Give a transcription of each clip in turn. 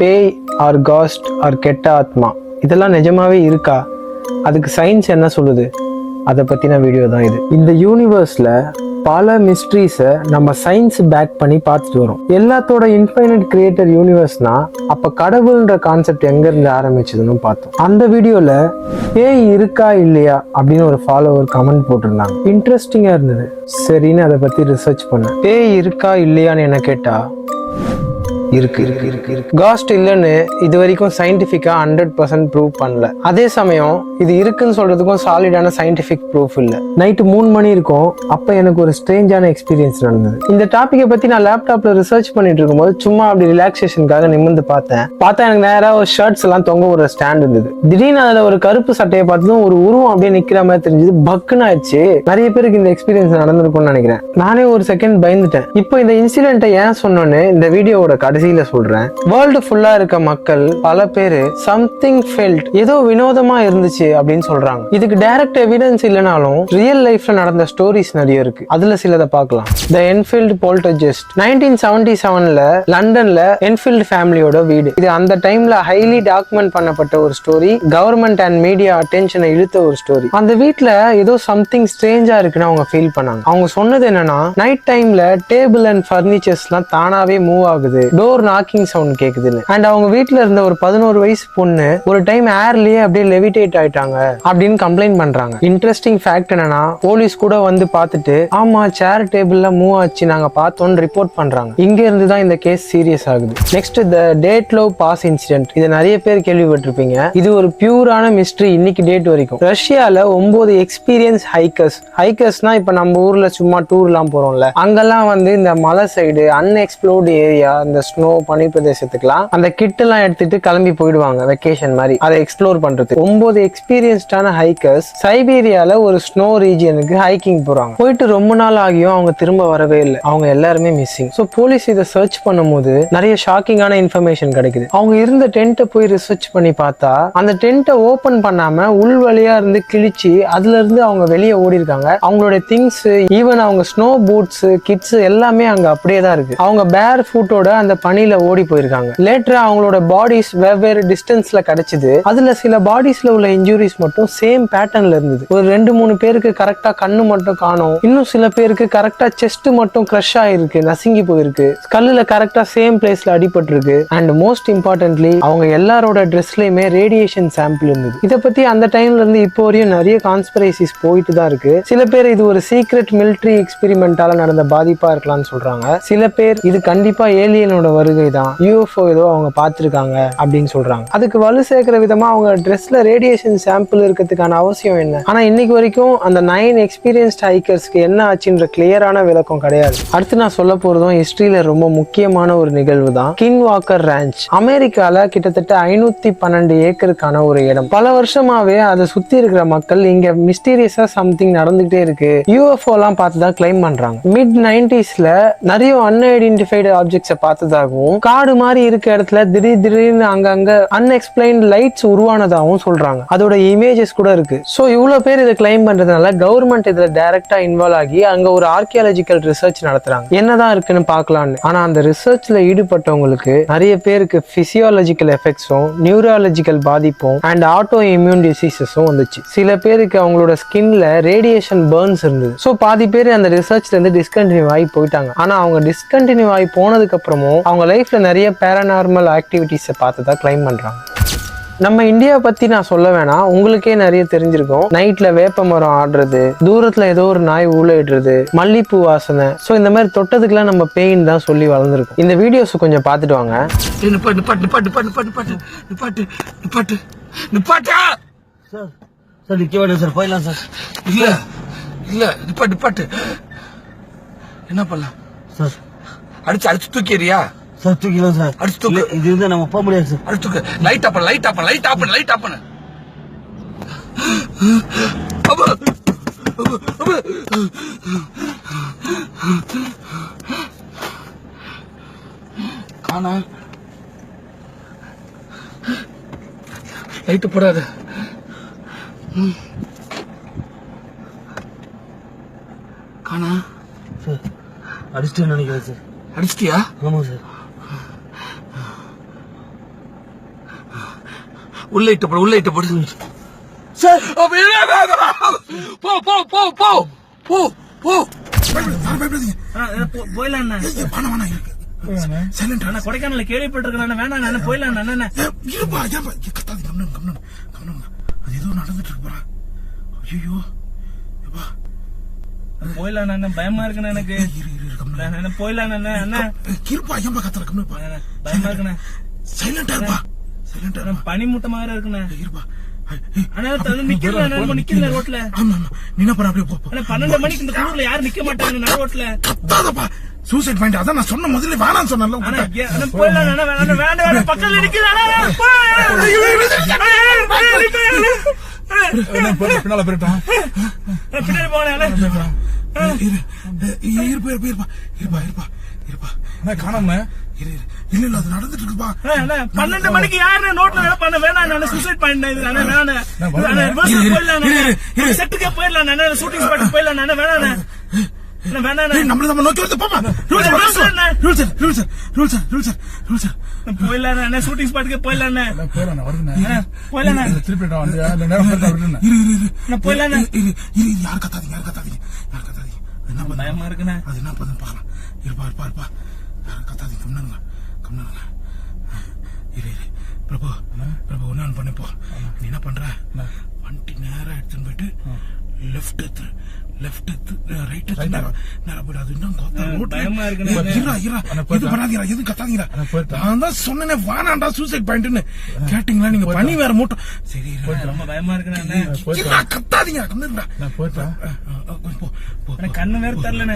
பேய் R cost R கெட்ட ஆத்மா இதெல்லாம் நிஜமாவே இருக்கா? அதுக்கு சயின்ஸ் என்ன சொல்லுது? அதை பற்றின வீடியோ தான் இது. இந்த யூனிவர்ஸில் பல மிஸ்ட்ரீஸை நம்ம சயின்ஸ் பேக் பண்ணி பார்த்துட்டு வரோம். எல்லாத்தோட இன்ஃபைனைட் கிரியேட்டர் யூனிவர்ஸ்னா அப்போ கடவுள்ன்ற கான்செப்ட் எங்கேருந்து ஆரம்பிச்சதுன்னு பார்த்தோம். அந்த வீடியோவில் பேய் இருக்கா இல்லையா அப்படின்னு ஒரு ஃபாலோவர் கமெண்ட் போட்டிருந்தாங்க. இன்ட்ரெஸ்டிங்காக இருந்தது. சரின்னு அதை பற்றி ரிசர்ச் பண்ணேன். பேய் இருக்கா இல்லையான்னு என்ன கேட்டா இருக்கு. காஸ்ட் இல்லைன்னு இது வரைக்கும் சயின்டிஃபிக்கா 100% ப்ரூவ் பண்ணல. அதே சமயம் இது இருக்குன்னு சொல்றதுக்கும் சாலிடான சயின்டிஃபிக் ப்ரூஃப் இல்லை. நைட்டு 3 மணி இருக்கும். அப்ப எனக்கு ஒரு ஸ்ட்ரேஞ்சான எக்ஸ்பீரியன்ஸ் நடந்தது. இந்த டாபிக்கை பத்தி நான் லேப்டாப்ல ரிசர்ச் பண்ணிட்டு இருக்கும்போது சும்மா அப்படி ரிலாக்ஸேஷனுக்காக நிமிர்ந்து பார்த்தா எனக்கு நேராக ஒரு ஷர்ட்ஸ் எல்லாம் தொங்க ஒரு ஸ்டாண்ட் இருந்தது. திடீர்னு அதுல ஒரு கருப்பு சட்டையை பார்த்ததும் ஒரு உருவம் அப்படியே நிக்கிற மாதிரி தெரிஞ்சது. பக்குன்னு ஆயிடுச்சு. நிறைய பேருக்கு இந்த எக்ஸ்பீரியன்ஸ் நடந்திருக்கும்னு நினைக்கிறேன். நானே ஒரு செகண்ட் பயந்துட்டேன். இப்போ இந்த இன்சிடென்ட்டை ஏன் சொன்னோன்னு இந்த வீடியோவோட கடைசியில சொல்றேன். வேர்ல்டு ஃபுல்லா இருக்க மக்கள் பல பேரு சம்திங் ஃபெல்ட், ஏதோ வினோதமா இருந்துச்சு அப்படின்னு சொல்றாங்க. இதுக்கு டைரக்ட் எவிடன்ஸ் இல்லைனாலும் ரியல் லைஃப்ல நடந்த ஸ்டோரிஸ் நிறைய இருக்கு. அதுல சிலதை பார்க்கலாம். த என்ஃபீல்ட் போல்டர்ஜெஸ்ட் 1977ல லண்டன்ல என்ஃபீல்ட் ஃபேமிலியோட வீடு. இது அந்த டைம்ல ஹைலி டாக்குமெண்ட் பண்ணப்பட்ட ஒரு ஸ்டோரி. கவர்மெண்ட் அண்ட் மீடியா அட்டென்ஷனை இழுத்த ஒரு ஸ்டோரி. அந்த வீட்டுல ஏதோ சம்திங் ஸ்ட்ரேஞ்சா இருக்குன்னு அவங்க ஃபீல் பண்ணாங்க. அவங்க சொன்னது என்னன்னா, நைட் டைம்ல டேபிள் அண்ட் பர்னிச்சர்ஸ் எல்லாம் தானாவே மூவ் ஆகுது, டோர் நாக்கிங் சவுண்ட் கேக்குதுன்னு. அண்ட் அவங்க வீட்டுல இருந்த ஒரு 11 வயசு பொண்ணு ஒரு டைம் ஏர்லயே அப்படியே லெவிடேட் ஆயிட்டாங்க அப்படின்னு கம்ப்ளைண்ட் பண்றாங்க. இன்ட்ரெஸ்டிங் ஃபேக்ட் என்னன்னா, போலீஸ் கூட வந்து பார்த்துட்டு ஆமா சேர் டேபிள்ல மூவ் ஆச்சு நாங்க பார்த்தோம்னு ரிப்போர்ட் பண்றாங்க. இங்க இருந்து தான் இந்த கேஸ் சீரியஸ் ஆகுது. Next the Dyatlov pass incident. இது நிறைய பேர் கேள்விப்பட்டிருப்பீங்க. இது ஒரு பியூரான மிஸ்ட்ரி இன்னைக்கு டேட் வரைக்கும். ரஷ்யால 9 எக்ஸ்பீரியன்ஸ் ஹைக்கர்ஸ்னா இப்ப நம்ம ஊர்ல சும்மா டூர்லாம் போறோம்ல, அங்கெல்லாம் வந்து இந்த மலை சைடு அன்எக்ஸ்ப்ளோர்டு ஏரியா, இந்த ஸ்னோ பனி பிரதேசத்துக்குலாம் அந்த கிட் எல்லாம் எடுத்துட்டு கிளம்பி போயிடுவாங்க வெக்கேஷன் மாதிரி அதை எக்ஸ்ப்ளோர் பண்றது. 9 எக்ஸ்பீரியன்ஸ்டான ஹைக்கர்ஸ் சைபீரியால ஒரு ஸ்னோ ரீஜியனுக்கு ஹைக்கிங் போறாங்க. போயிட்டு ரொம்ப நாள் ஆகியும் அவங்க திரும்ப வரவே இல்லை. அவங்க எல்லாருமே மிஸ்ஸிங். ஸோ போலீஸ் இதை சர்ச் பண்ணும்போது நிறைய ஷாக்கிங்கான இன்ஃபர்மேஷன் கிடைக்குது. அவங்க இருந்த டென்ட்டை போய் ரிசர்ச் பண்ணி பார்த்தா அந்த டென்ட்டை ஓபன் பண்ணாம உள் வழியா இருந்து கிழிச்சு அதுல இருந்து அவங்க வெளியே ஓடி இருக்காங்க. அவங்களோட திங்ஸ், ஈவன் அவங்க ஸ்னோ பூட்ஸ், கிட்ஸ் எல்லாமே அங்க அப்படியே தான் இருக்கு. அவங்க பேர் ஃபுட்டோட அந்த பனியில ஓடி போயிருக்காங்க. லேட்டரா அவங்களோட பாடிஸ் வெவ்வேறு டிஸ்டன்ஸ்ல கிடைச்சது. அதுல சில பாடிஸ்ல உள்ள இன்ஜுரிஸ் மட்டும் சேம் பேட்டர்ன்ல இருந்தது. ஒரு 2-3 பேருக்கு கரெக்டா கண்ணு மட்டும் காணும். இன்னும் சில பேருக்கு கரெக்டா செஸ்ட் மட்டும் கிரஷ் ஆயிருக்கு, நசுங்கி போயிருக்கு. ஸ்கல்லுல கரெக்டா சேம் பிளேஸ்ல அடிபட்டு இருக்கு. அண்ட் மோஸ்ட் இம்பார்ட்டன்ட்லி அவங்க எல்லாரோட ட்ரெஸ்லயுமே ரேடியேஷன் சாம்பிள் இருந்தது. இதை பத்தி அந்த டைம்ல இருந்து இப்போ வரையும் நிறைய கான்ஸ்பிரசிஸ் போயிட்டு தான் இருக்கு. சில பேர் இது ஒரு சீக்ரெட் மிலிட்டரி எக்ஸ்பெரிமெண்டால நடந்த பாதிப்பா இருக்கலாம்னு சொல்றாங்க. சில பேர் இது கண்டிப்பா ஏலியனோட வருகை தான், UFO ஏதோ அவங்க பார்த்திருக்காங்க அப்படின்னு சொல்றாங்க. அதுக்கு வலு சேர்க்கிற விதமா அவங்க ட்ரெஸ்ல ரேடியேஷன் சாம்பிள் இருக்கிறதுக்கான அவசியம் என்ன? ஆனா இன்னைக்கு வரைக்கும் அந்த 9 எக்ஸ்பீரியன்ஸ்ட் ஹைக்கர்ஸ்க்கு என்ன ஆச்சுன்ற கிளியரான விளக்கம் கிடையாது. அடுத்து நான் சொல்ல போறதும் ஹிஸ்டரியில ரொம்ப முக்கியமான ஒரு நிகழ்வு தான் கிங் வாக்கர் ரேஞ்ச். அமெரிக்கால கிட்டத்தட்ட 512 ஏக்கருக்கான ஒரு இடம். பல வருஷமாவே அதை சுத்தி இருக்கிற மக்கள் இங்க மிஸ்டீரியஸா சம்திங் நடந்துகிட்டே இருக்கு, UFO எல்லாம் பார்த்துதான் கிளைம் பண்றாங்க. மிட் 90sல நிறைய அன்ஐடென்டிஃபைடு ஆப்ஜெக்ட்ஸை பார்த்ததாகவும் காடு மாதிரி இருக்க இடத்துல திடீர்னு அங்கங்க அன்எக்ஸ்பிளைன்ட் லைட்ஸ் உருவானதாகவும் சொல்றாங்க. அதோட இமேஜஸ் கூட இருக்கு. சோ இவ்வளவு பேர் இதை கிளைம் பண்றதுனால கவர்மெண்ட் இதுல டைரக்டா இன்வால்வ் ஆகி அங்க ஒரு ஆர்கியாலஜிக்கல் ரிசர்ச் நடத்துறாங்க. என்னதான் இருக்குன்னு பார்க்கலாம்னு. ஆனா அந்த ரிசர்ச்ல ஈடுபட்டவங்களுக்கு நிறைய பேருக்கு பிசியாலஜிக்கல் எஃபெக்ட்ஸும் நியூராலஜிக்கல் பாதிப்பும் அண்ட் ஆட்டோ இம்யூன் டிசீசஸும் வந்துச்சு. சில பேருக்கு அவங்களோட ஸ்கின்ல ரேடியேஷன் பர்ன்ஸ் இருந்தது. சோ பாதி பேர் அந்த ரிசர்ச்ல இருந்து டிஸ்கண்டினியூ ஆகி போயிட்டாங்க. ஆனா அவங்க டிஸ்கண்டினியூ ஆகி போனதுக்கு அப்புறமும் அவங்க லைஃப்ல நிறைய பேரநார்மல் ஆக்டிவிட்டிஸை பார்த்துதான் கிளைம் பண்றாங்க. நம்ம இந்தியாவை பத்தி நான் சொல்ல வேணாம், உங்களுக்கே நிறைய தெரிஞ்சிருக்கும். நைட்ல வேப்ப மரம் ஆடுறது, தூரத்துல ஏதோ ஒரு நாய் ஊழையிடுறது, மல்லிப்பூ வாசனை. ஸோ இந்த மாதிரி தொட்டதுக்கெல்லாம் நம்ம பெயின் தான் சொல்லி வளர்ந்துருக்கும். இந்த வீடியோஸ் கொஞ்சம் பார்த்துட்டு வாங்க. என்ன பண்ணலாம் சார்? அடிச்சு தூக்கிறியா சார்? தூக்கிலாம் சார். அடிச்சு தூக்கு. இது இருந்தா நம்ம போக முடியாது சார். அடிச்சு தூக்கு. லைட் ஆஃப் பண்ணு. காணா லைட் போடாத. காணா சார். அடிச்சிட்டேன்னு நினைக்கிறேன் சார். அடிச்சிட்டியா? ஆமா சார். உள்ள இட்டு போடு சார் போ போ போ போ போ போ போயிடலாம் கொடைக்கானல கேள்விப்பட்டிருக்கேன் வேணாம் போயிடலாம் அது ஏதோ நடந்துட்டு இருக்கு ஐயோ போயிடலாம் பயமா இருக்குண்ணா எனக்கு போயிடலாம் இருப்பா ஏன்பா கத்தல கம்மிப்பா பயமா இருக்குண்ணா சைலண்டா இருப்பா சைலண்டா பனிமூட்டமா இருக்குண்ணா இருப்பா நிக்கல ரோட்ல ஆமா நீ என்ன பண்ண அப்படியே போ 12 மணிக்கு இந்த குளூர்ல யாரும் நிக்க மாட்டாங்க ரோட்ல கத்தாதப்பா சூசைட் பாயிண்ட் அதான் நான் சொன்ன முதல்ல வேணாம் சொன்னல போயிடலாம் பக்கத்துல பின்னால போயிட்டான் பின்னாடி போனேன் இருப்பா காணாம இல்ல அது நடந்துட்டு இருக்குப்பா 12 மணிக்கு யாரு நோட்ல வேலை பண்ண வேணாம் சூசைட் பாயிண்ட் செட்டுக்கே போயிடலாம் ஷூட்டிங் ஸ்பாட் போயிடலாம் வேணாம் நம்மள நம்ம நோக்கி வந்து போமா ரூல்ஸ் போயிடலாம் ஷூட்டிங் ஸ்பாட்டுக்கே போயிடலாம் திருப்பி போயிடலாம் யார் கத்தாதீங்க என்ன பயமா இருக்குண்ணா அது என்ன பண்ணு பாக்கலாம் இருப்பா யாரும் கத்தாதீங்க கம்னாங்க இரு பிரபு ஒன்னு பண்ணிப்போ நீ என்ன பண்ற வண்டி நேரா எடுத்துன்னு போயிட்டு லெஃப்ட் ரைட் நேரம் போயிடு அது இன்னும் பயமா இருக்கு எதுவும் கத்தாதீங்க நான் தான் சொன்னேனே வானாண்டா சூசைட் பாயிண்ட்னு கேட்டீங்களா நீங்க பண்ணி வேற மூட்டம் சரி ரொம்ப பயமா இருக்குண்ணா கத்தாதீங்க கம்மிருந்தா போ கண்ணு வேற தரல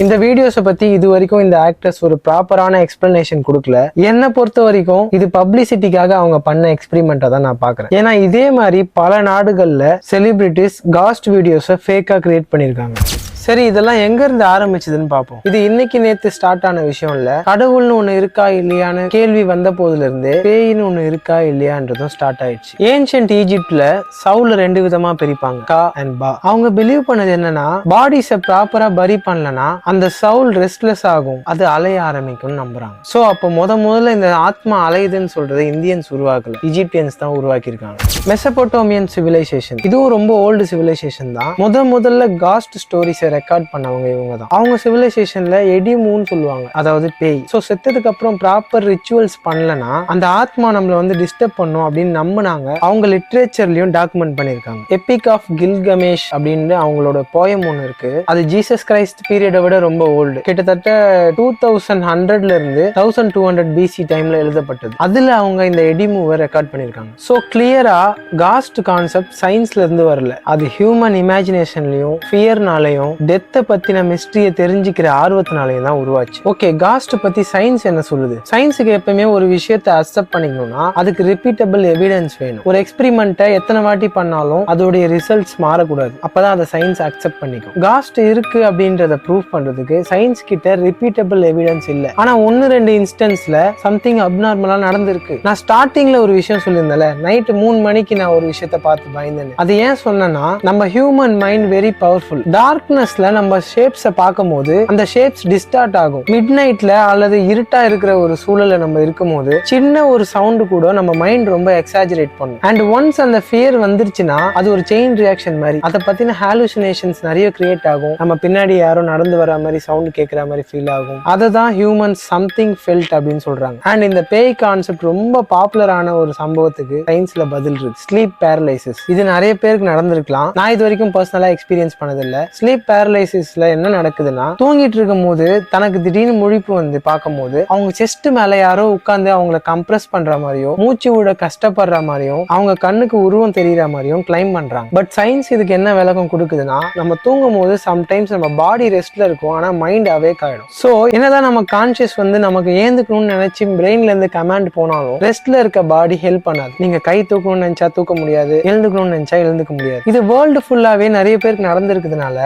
இந்த வீடியோஸை பத்தி இது வரைக்கும் இந்த ஆக்டர்ஸ் ஒரு ப்ராப்பரான எக்ஸ்பிளனேஷன் கொடுக்கல. என்னை பொறுத்த வரைக்கும் இது பப்ளிசிட்டிக்காக அவங்க பண்ண எக்ஸ்பெரிமெண்டா தான் நான் பாக்குறேன். ஏன்னா இதே மாதிரி பல நாடுகள்ல செலிபிரிட்டிஸ் காஸ்ட் வீடியோஸை ஃபேக்கா கிரியேட் பண்ணிருக்காங்க. சரி, இதெல்லாம் எங்க இருந்து ஆரம்பிச்சதுன்னு பாப்போம். இது இன்னைக்கு நேத்து ஸ்டார்ட் ஆன விஷயம் இல்ல. கடவுள்னு ஒண்ணு இருக்கா இல்லையான்னு கேள்வி வந்த போதுல இருந்து பேயின்னு ஒண்ணு இருக்கா இல்லையான்றதும் ஸ்டார்ட் ஆயிடுச்சு. ஏன்ஷியன்ட் ஈஜிப்ட்ல சவுல 2 விதமா பிரிப்பாங்க, கா அண்ட் பா. அவங்க பிலீவ் பண்ணது என்னன்னா, பாடிஸை ப்ராப்பரா பரி பண்ணலனா அந்த சவுல் ரெஸ்ட்லெஸ் ஆகும், அது அலைய ஆரம்பிக்கும்னு நம்புறாங்க. சோ அப்ப முதல்ல இந்த ஆத்மா அலையுதுன்னு சொல்றது இந்தியன்ஸ் உருவாக்கல, ஈஜிப்தியன்ஸ் தான் உருவாக்கி இருக்காங்க. மெசபோட்டோமியன் சிவிலைசேஷன், இதுவும் ரொம்ப ஓல்டு சிவிலைசேஷன் தான். முதல்ல காஸ்ட் ஸ்டோரிஸ் ரெக்கார்ட் பண்ணவங்க இவங்க தான். அவங்க சிவிலைசேஷன்ல எடிமூன்னு சொல்லுவாங்க, அதாவது பேய். சோ செத்ததுக்கு அப்புறம் ப்ராப்பர் ரிச்சுவல்ஸ் பண்ணலனா அந்த ஆத்மா நம்மள வந்து டிஸ்டர்ப் பண்ணும் அப்படின்னு நம்பினாங்க. அவங்க லிட்ரேச்சர்லயும் டாக்குமெண்ட் பண்ணிருக்காங்க. எபிக் ஆஃப் கில்கமேஷ் அப்படின்னு அவங்களோட போயம் ஒன்று இருக்கு. அது ஜீசஸ் கிரைஸ்ட் பீரியடை விட ரொம்ப ஓல்டு, கிட்டத்தட்ட 2100ல இருந்து 1200 BC டைம்ல எழுதப்பட்டது. அதுல அவங்க இந்த எடிமூவை ரெக்கார்ட் பண்ணிருக்காங்க. சோ கிளியரா காஸ்ட் கான்செப்ட் சயின்ஸ்ல இருந்து வரல, அது ஹியூமன் இமேஜினேஷன்லயும் ஃபியர்னாலையும் டெத்தை பத்தின மிஸ்ட்ரியை தெரிஞ்சுக்கிற ஆர்வத்தினாலையும் தான் உருவாச்சு. ஓகே, காஸ்ட் பத்தி சயின்ஸ் என்ன சொல்லுது? சயின்ஸுக்கு எப்பவுமே ஒரு விஷயத்தை அக்செப்ட் பண்ணிக்கணும்னா அதுக்கு ரிப்பீட்டபிள் எவிடன்ஸ் வேணும். ஒரு எக்ஸ்பெரிமெண்ட்டை எத்தனை வாட்டி பண்ணாலும் அதோடைய ரிசல்ட்ஸ் மாறக்கூடாது, அப்பதான் அதை சயின்ஸ் அக்செப்ட் பண்ணிக்கும். காஸ்ட் இருக்கு அப்படின்றத ப்ரூவ் பண்றதுக்கு சயின்ஸ் கிட்ட ரிப்பீட்டபிள் எவிடன்ஸ் இல்ல. ஆனா 1-2 இன்ஸ்டன்ஸ்ல சம்திங் அப்நார்மலா நடந்திருக்கு. நான் ஸ்டார்டிங்ல ஒரு விஷயம் சொல்லியிருந்தேன்ல, நைட் 3 மணிக்கு நான் ஒரு விஷயத்த பார்த்து பயந்தேன். அது ஏன் சொன்னேன்னா, நம்ம ஹியூமன் மைண்ட் வெரி பவர்ஃபுல். டார்க்னஸ்ல நம்ம ஷேப்ஸை பார்க்கும்போது அந்த ஷேப்ஸ் டிஸ்டார்ட் ஆகும். மிட் நைட்ல அல்லது இருட்டா இருக்கிற ஒரு சூழல நம்ம இருக்கும் போது சின்ன ஒரு சவுண்டு கூட நம்ம மைண்ட் ரொம்ப எக்ஸாஜரேட் பண்ணும். அண்ட் ஒன்ஸ் அந்த ஃபியர் வந்துருச்சுன்னா அது ஒரு செயின் ரியாக்ஷன் மாதிரி, அதை பத்தின ஹாலுசினேஷன்ஸ் நிறைய கிரியேட் ஆகும். நம்ம பின்னாடி யாரோ நடந்து வர மாதிரி சவுண்ட் கேட்கிற மாதிரி ஃபீல் ஆகும். அதை தான் ஹியூமன் சம்திங் ஃபெல்ட் அப்படின்னு சொல்றாங்க. அண்ட் இந்த பேய் கான்செப்ட் ரொம்ப பாப்புலரான ஒரு சம்பவத்துக்கு சயின்ஸ்ல பதில் இருக்கு, ஸ்லீப் பேரலைசிஸ். இது நிறைய பேருக்கு நடந்திருக்கலாம், நான் இது வரைக்கும் பர்சனலா எக்ஸ்பீரியன்ஸ் பண்ணதில்லை. ஸ்லீப் பேரலைசிஸ்ல என்ன நடக்குதுன்னா, தூங்கிட்டு இருக்கும் போது தனக்கு திடீர்னு முழிப்பு வந்து பார்க்கும் போது அவங்க செஸ்ட் மேல யாரோ உட்கார்ந்து அவங்கள கம்ப்ரஸ் பண்ற மாதிரியும் மூச்சு விட கஷ்டப்படுற மாதிரியும் அவங்க கண்ணுக்கு உருவம் தெரியற மாதிரியும் கிளைம் பண்றாங்க. பட் சயின்ஸ் இதுக்கு என்ன விளக்கம் கொடுக்குதுன்னா, நம்ம தூங்கும் போது சம்டைம்ஸ் நம்ம பாடி ரெஸ்ட்ல இருக்கும், ஆனா மைண்ட் அவேக் ஆயிடும். சோ என்னதான் நம்ம கான்சியஸ் வந்து நமக்கு ஏந்துக்கணும்னு நினைச்சு பிரெயின்ல இருந்து கமாண்ட் போனாலும் ரெஸ்ட்ல இருக்க பாடி ஹெல்ப் பண்ணாது. நீங்க கை தூக்கணும்னு நினைச்சா தூக்க முடியாது, எழுந்துக்கணும்னு நினைச்சா எழுந்துக்க முடியாது. இது வேர்ல்டு ஃபுல்லாவே நிறைய பேருக்கு நடந்திருக்குதுனால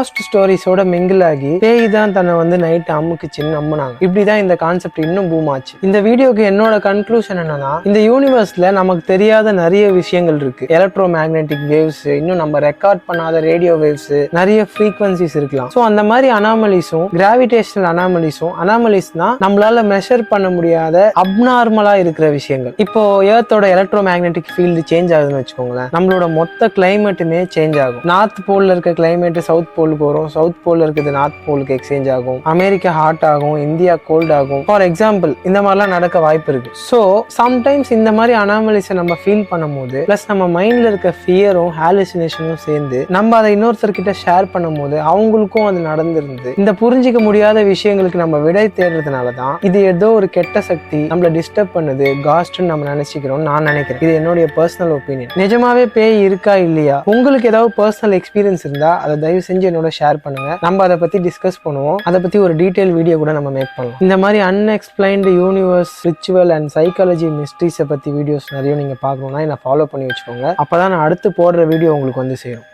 காஸ்ட் ஸ்டோரிஸோட மிங்கிள் ஆகி பேய் தான் தன்னை வந்து நைட் அமுக்குச்சின்னு நம்பினாங்க. இப்படிதான் இந்த கான்செப்ட் இன்னும் பூம் ஆச்சு. இந்த வீடியோக்கு என்னோட கன்க்ளூஷன் என்னன்னா, இந்த யூனிவர்ஸ்ல நமக்கு தெரியாத நிறைய விஷயங்கள் இருக்கு. எலக்ட்ரோ மேக்னெட்டிக் வேவ்ஸ், இன்னும் நம்ம ரெக்கார்ட் பண்ணாத ரேடியோ வேவ்ஸ், நிறைய ஃப்ரீக்வன்சிஸ் இருக்கலாம். ஸோ அந்த மாதிரி அனாமலிஸும் கிராவிடேஷனல் அனாமலிஸ்னா நம்மளால மெஷர் பண்ண முடியாத அப்நார்மலா இருக்கிற விஷயங்கள். இப்போ எர்த்தோட எலக்ட்ரோ மேக்னெட்டிக் ஃபீல்டு சேஞ்ச் ஆகுதுன்னு வச்சுக்கோங்களேன், நம்மளோட மொத்த கிளைமேட்டுமே சேஞ்ச் ஆகும். நார்த் போல்ல இருக்க கிளைமேட் சவுத் போலுக்கு வரும், சவுத் போல்ல இருக்கிறது நார்த் போலுக்கு எக்ஸ்சேஞ்ச் ஆகும், அமெரிக்கா ஹாட் ஆகும், இந்தியா கோல்ட் ஆகும். ஃபார் எக்ஸாம்பிள் இந்த மாதிரிலாம் நடக்க வாய்ப்பு இருக்கு. ஸோ சம்டைம்ஸ் இந்த மாதிரி அனாமலிஸை நம்ம ஃபீல் பண்ணும்போது பிளஸ் நம்ம மைண்ட்ல இருக்க ஃபியரும் ஹாலுசினேஷனும் சேர்ந்து நம்ம அதை இன்னொருத்தர்கிட்ட ஷேர் பண்ணும்போது அவங்களுக்கும் அது நடந்திருந்து இந்த புரிஞ்சிக்க முடியாத விஷயங்களுக்கு நம்ம விடை தேடுறதுனால தான் இது ஏதோ ஒரு கெட்ட சக்தி நம்மள டிஸ்டர்ப் பண்ணுது, காஸ்ட்னு நம்ம நினைச்சுக்கிறோம் நான் நினைக்கிறேன். இது என்னுடைய பர்சனல் ஒப்பீனியன். நிஜமாவே பேய் இருக்கா இல்லையா, உங்களுக்கு ஏதாவது பர்சனல் எக்ஸ்பீரியன்ஸ் இருந்தா அதை தயவு செஞ்சு என்னோட ஷேர் பண்ணுங்க. நம்ம அதை பத்தி டிஸ்கஸ் பண்ணுவோம். அதை பத்தி ஒரு டீடைல் வீடியோ கூட நம்ம மேக் பண்ணலாம். இந்த மாதிரி unexplained universe, ritual and psychology மிஸ்ட்ரீஸை பத்தி வீடியோஸ் நிறைய நீங்க பார்க்கணும்னா என்ன ஃபாலோ பண்ணி வச்சுக்கோங்க. அப்பதான் நான் அடுத்து போடுற வீடியோ உங்களுக்கு வந்து சேரும்.